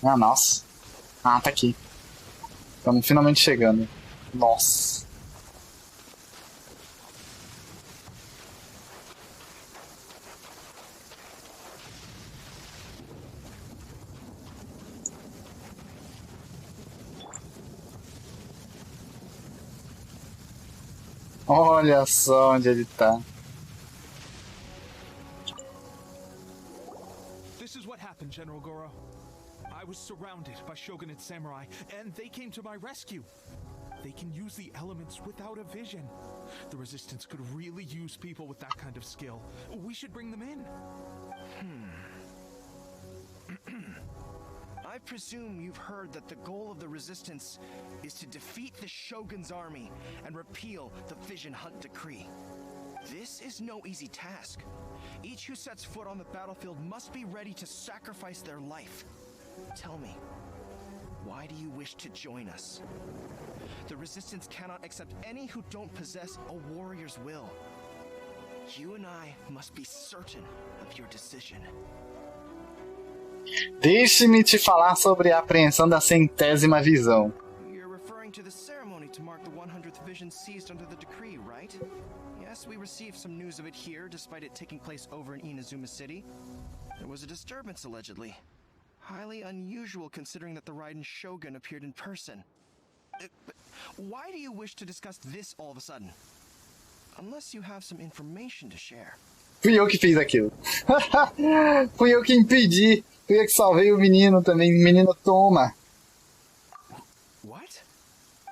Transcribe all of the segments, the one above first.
Ah, nossa. Ah, tá aqui. Estamos finalmente chegando. Nossa. Olha só onde ele tá. This is what happened, General Goro. I was surrounded by Shogunate samurai, and they came to my rescue. They can use the elements without a vision. The Resistance could really use people with that kind of skill. We should bring them in. I presume you've heard that the goal of the Resistance is to defeat the Shogun's army and repeal the Vision Hunt Decree. This is no easy task. Each who sets foot on the battlefield must be ready to sacrifice their life. Tell me, why do you wish to join us? The Resistance cannot accept any who don't possess a warrior's will. You and I must be certain of your decision. Deixe-me te falar sobre a apreensão da 100ª visão. You're referring to the ceremony to mark the 100th vision seized under the decree, right? Yes, we received some news of it here, despite it taking place over in Inazuma City. There was a disturbance, allegedly. Highly unusual considering that the Raiden Shogun appeared in person. But why do you wish to discuss this all of a sudden? Unless you have some information to share. Fui eu que fiz aquilo. Fui eu que impedi. Fui eu que salvei o menino também. O menino toma. What?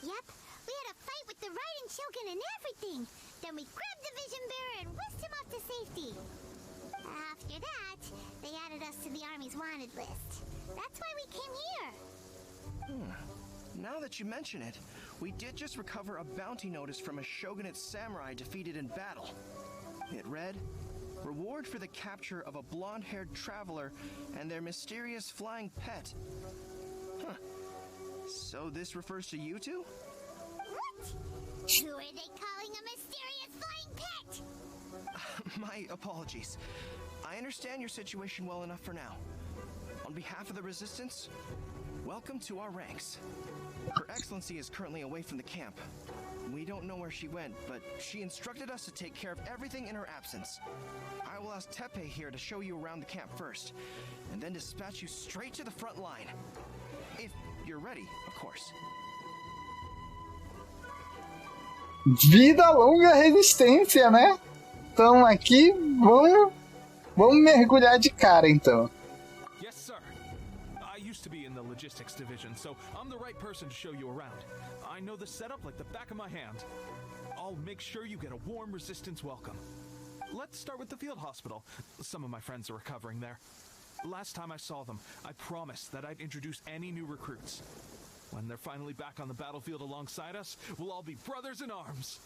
Yep, we had a fight with the Raiden Shogun and everything. Then we grabbed the Vision Bearer and whisked him off to safety. After that, they added us to the Army's wanted list. That's why we came here. Now that you mention it, we did just recover a bounty notice from a Shogunate samurai defeated in battle. It read, "Reward for the capture of a blonde-haired traveler and their mysterious flying pet." Huh. So this refers to you two? What? Who are they calling a mysterious flying pet? My apologies. I understand your situation well enough for now. On behalf of the Resistance, welcome to our ranks. Her Excellency is currently away from the camp. We don't know where she went, but she instructed us to take care of everything in her absence. I will ask Teppei here to show you around the camp first, and then dispatch you straight to the front line. If you're ready, of course. Vida longa resistência, né? Então aqui, vamos mergulhar de cara então. Yes, sir. I used to be in the logistics division, so I'm the right person to show you around. I know the setup like the back of my hand. I'll make sure you get a warm Resistance welcome. Let's start with the field hospital. Some of my friends are recovering there. Last time I saw them, I promised that I'd introduce any new recruits. When they're finally back on the battlefield alongside us, we'll all be brothers in arms.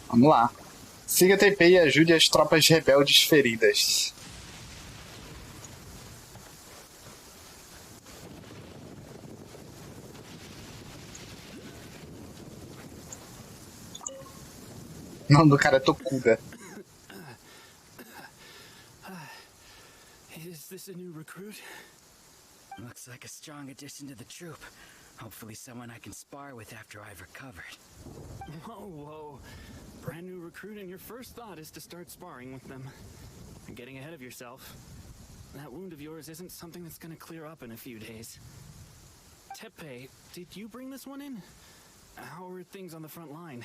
Vamos lá. Siga TP e ajude as tropas rebeldes feridas. O nome do cara é Tokuda. Is this a new recruit? Looks like a strong addition to the troop. Hopefully someone I can spar with after I've recovered. Whoa. Brand new recruit and your first thought is to start sparring with them. You're getting ahead of yourself. That wound of yours isn't something that's gonna clear up in a few days. Teppei, did you bring this one in? How are things on the front line?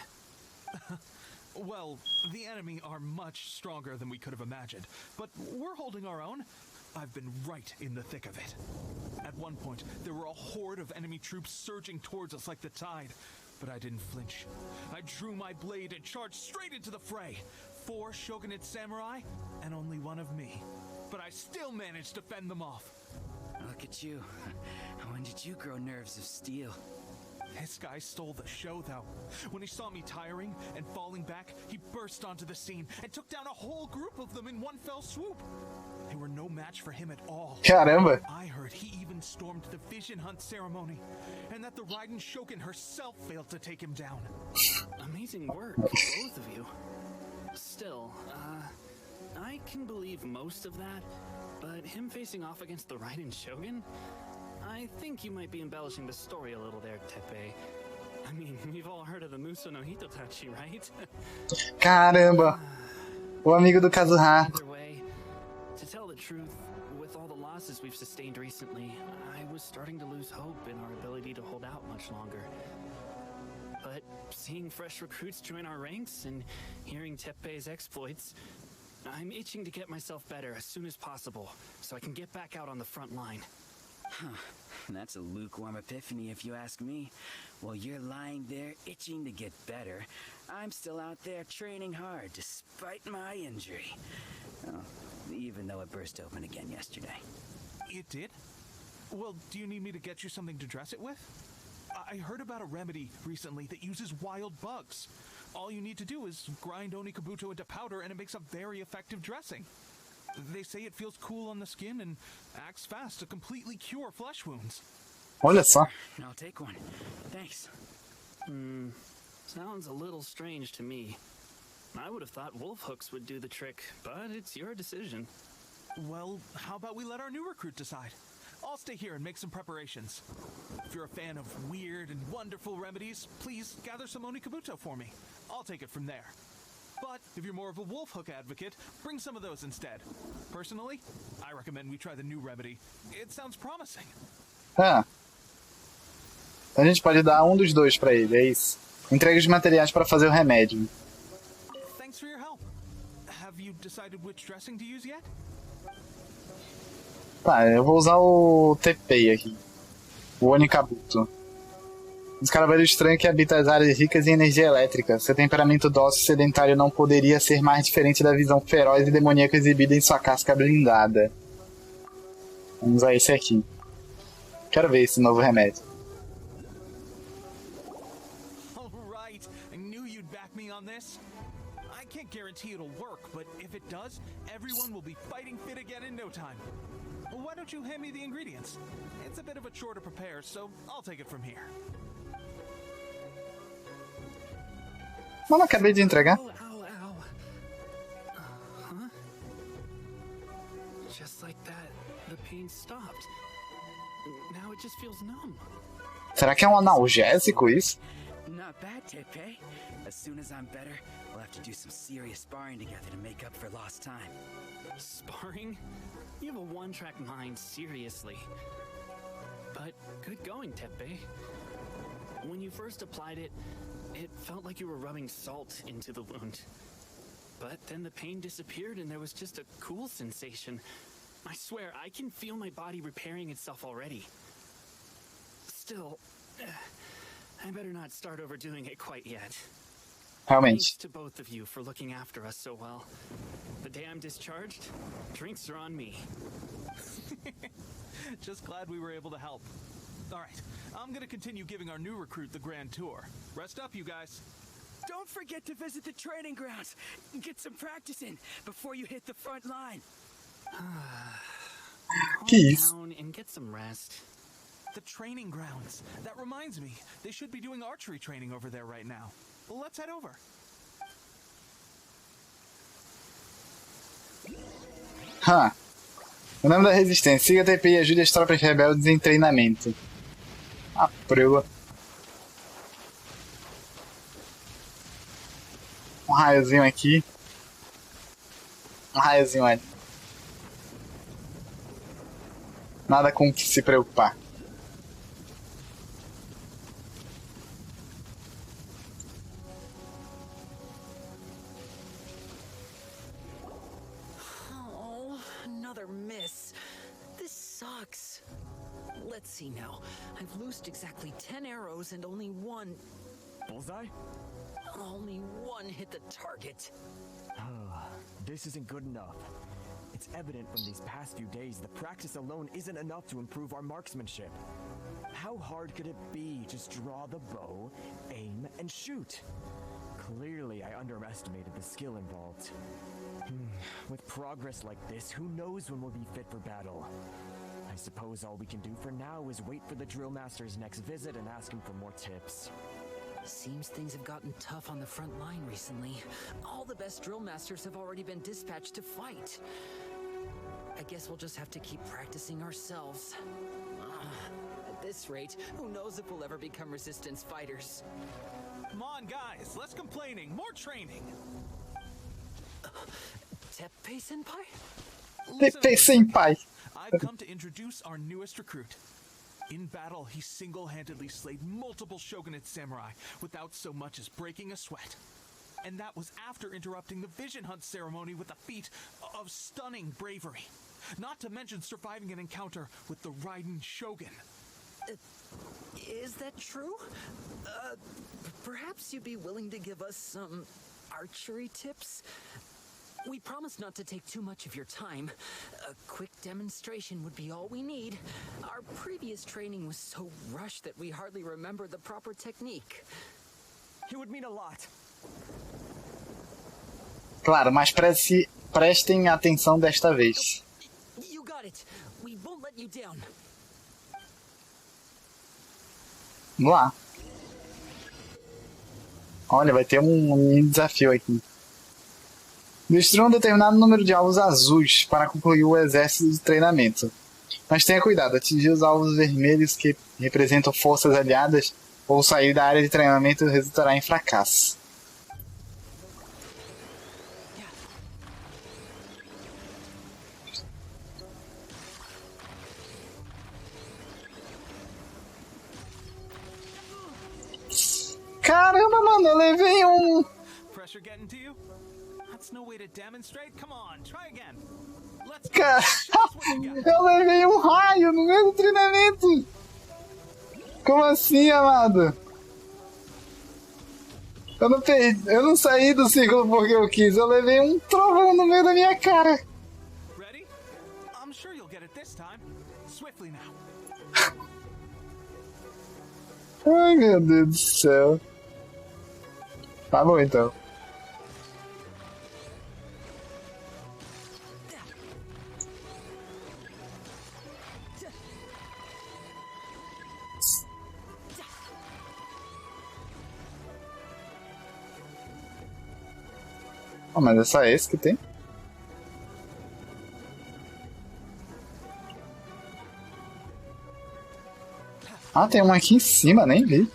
Well, the enemy are much stronger than we could have imagined, but we're holding our own. I've been right in the thick of it. At one point, there were a horde of enemy troops surging towards us like the tide, but I didn't flinch. I drew my blade and charged straight into the fray. 4 Shogunate samurai, and only 1 of me. But I still managed to fend them off. Look at you. When did you grow nerves of steel? This guy stole the show, though. When he saw me tiring and falling back, he burst onto the scene and took down a whole group of them in one fell swoop. They were no match for him at all. Caramba! I heard he even stormed the Vision Hunt ceremony, and that the Raiden Shogun herself failed to take him down. Amazing work, both of you. Still, I can believe most of that, but him facing off against the Raiden Shogun? I think you might be embellishing the story a little there, Teppei. I mean, we've all heard of the Muso no Hitotachi, right? Caramba! O amigo do Kazuha. Either way, to tell the truth, with all the losses we've sustained recently, I was starting to lose hope in our ability to hold out much longer. But seeing fresh recruits join our ranks and hearing Teppei's exploits, I'm itching to get myself better as soon as possible, so I can get back out on the front line. Huh. That's a lukewarm epiphany if you ask me. While you're lying there itching to get better, I'm still out there training hard despite my injury. Oh, even though it burst open again yesterday. It did? Well, do you need me to get you something to dress it with? I heard about a remedy recently that uses wild bugs. All you need to do is grind Onikabuto into powder and it makes a very effective dressing. They say it feels cool on the skin and acts fast to completely cure flesh wounds. Olha só. I'll take one. Thanks. Sounds a little strange to me. I would have thought wolf hooks would do the trick, but it's your decision. Well, how about we let our new recruit decide? I'll stay here and make some preparations. If you're a fan of weird and wonderful remedies, please gather some Onikabuto for me. I'll take it from there. But if you're more of a wolf hook advocate, bring some of those instead. Personally, I recommend we try the new remedy. It sounds promising. Ah. Então a gente pode dar um dos dois pra ele, é isso. Entrega os materiais para fazer o remédio. Thanks for your help. Have you decided which dressing to use yet? Tá, eu vou usar o Teppei aqui. O Onikabuto. Esse cara velho estranho que habita as áreas ricas em energia elétrica. Seu temperamento dócil e sedentário não poderia ser mais diferente da visão feroz e demoníaca exibida em sua casca blindada. Vamos usar esse aqui. Quero ver esse novo remédio. Alright, I knew you'd back me on this. I can't guarantee it'll work, but if it does, everyone will be fighting fit again in no time. Why don't you hand me the ingredients? It's a bit of a chore to prepare, so I'll take it from here. Mas não acabei de entregar. Ow, ow, ow. Huh? Just like that, the pain stopped. Now it just feels numb. Será que é um analgésico isso? Not bad, Teppei. As soon as I'm better, we'll have to do some serious sparring together to make up for lost time. Sparring? You have a one-track mind, seriously. But good going, Teppei. When you first applied it, it felt like you were rubbing salt into the wound. But then the pain disappeared and there was just a cool sensation. I swear, I can feel my body repairing itself already. Still, I better not start overdoing it quite yet. Realmente. Thanks to both of you for looking after us so well. The day I'm discharged, drinks are on me. Just glad we were able to help. Alright, I'm gonna continue giving our new recruit the grand tour. Rest up, you guys. Don't forget to visit the training grounds. Get some practice in before you hit the front line. Que Calm isso? down and get some rest. The training grounds. That reminds me, they should be doing archery training over there right now. Well, let's head over. O nome da resistência. Siga a TP e ajude as tropas rebeldes em treinamento. Ah, prego. Um raiozinho aqui. Um raiozinho ali. Nada com o que se preocupar. Oh, another miss. This sucks. Let's see now. I've loosed exactly 10 arrows and only one... Bullseye? Only one hit the target. This isn't good enough. It's evident from these past few days the practice alone isn't enough to improve our marksmanship. How hard could it be? Just draw the bow, aim, and shoot. Clearly, I underestimated the skill involved. With progress like this, who knows when we'll be fit for battle? I suppose all we can do for now is wait for the drill master's next visit and ask him for more tips. Seems things have gotten tough on the front line recently. All the best drill masters have already been dispatched to fight. I guess we'll just have to keep practicing ourselves. At this rate, who knows if we'll ever become resistance fighters. Come on, guys, less complaining, more training. Teppei-senpai? Teppei-senpai. I've come to introduce our newest recruit. In battle, he single-handedly slayed multiple shogunate samurai without so much as breaking a sweat. And that was after interrupting the vision hunt ceremony with a feat of stunning bravery. Not to mention surviving an encounter with the Raiden Shogun. Is that true? Perhaps you'd be willing to give us some archery tips? We promise not to take too much of your time. A quick demonstration would be all we need. Our previous training was so rushed that we hardly remember the proper technique. It would mean a lot. Claro, mas prestem atenção desta vez. You got it. We won't let you down. Vamos lá. Olha, vai ter um desafio aqui. Destrua um determinado número de alvos azuis para concluir o exército de treinamento. Mas tenha cuidado, atingir os alvos vermelhos que representam forças aliadas ou sair da área de treinamento resultará em fracasso. Caramba, mano, eu levei um... Pressure getting to you? That's no way to demonstrate. Come on, try again. Let's Cara, eu levei um raio no meio do treinamento. Como assim, amado? Eu não saí do círculo porque eu quis. Eu levei um trovão no meio da minha cara. Ready? I'm sure you'll get it this time. Swiftly now. Ai, meu Deus do céu. Tá bom, então. Oh, mas é só esse que tem? Ah, tem um aqui em cima, nem vi.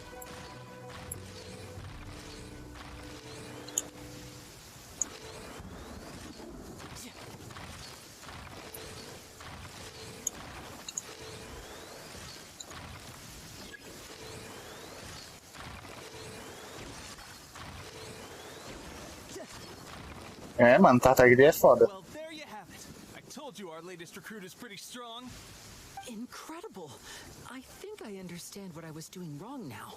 É, mano, Tartagree é foda. Well, there you have it. I told you our latest recruit is pretty strong. Incredible. I think I understand what I was doing wrong now.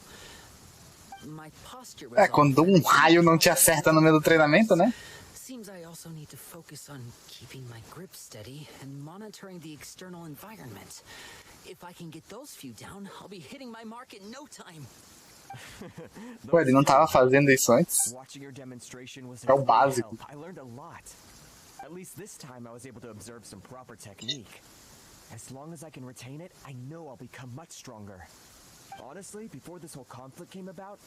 My posture was Quando um raio não te acerta no meio do treinamento, né? Seems I also need to focus on keeping my grip steady and monitoring the external environment. If I can get those few down, I'll be hitting my mark in no time. Pô, ele não tava fazendo isso antes? É o básico. I learned a lot. At least this time I was able to observe some proper technique. As long as I can retain it, I know I'll become much stronger. Honestly, before this whole conflict came about,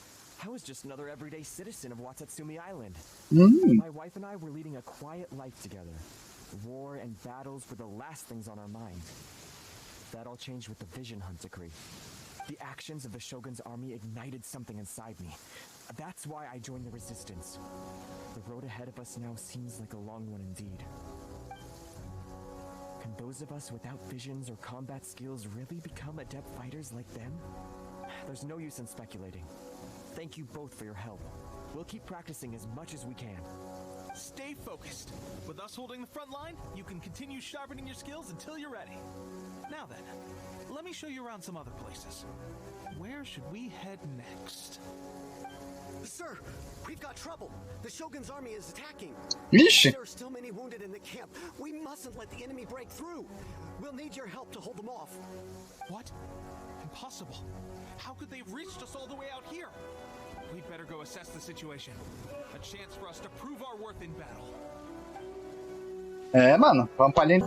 I was just another everyday citizen of Watatsumi Island. My wife and I were leading a quiet life together. War and battles were the last things on our mind. That all changed with the Vision Hunt decree. The actions of the Shogun's army ignited something inside me. That's why I joined the resistance. The road ahead of us now seems like a long one indeed. Can those of us without visions or combat skills really become adept fighters like them? There's no use in speculating. Thank you both for your help. We'll keep practicing as much as we can. Stay focused. With us holding the front line, you can continue sharpening your skills until you're ready. Now then, let me show you around some other places. Where should we head next? Sir, we've got trouble. The Shogun's army is attacking. Ixi. There are still many wounded in the camp. We mustn't let the enemy break through. We'll need your help to hold them off. What? Impossible. How could they have reached us all the way out here? We'd better go assess the situation. A chance for us to prove our worth in battle. É, mano, vamos pra linha.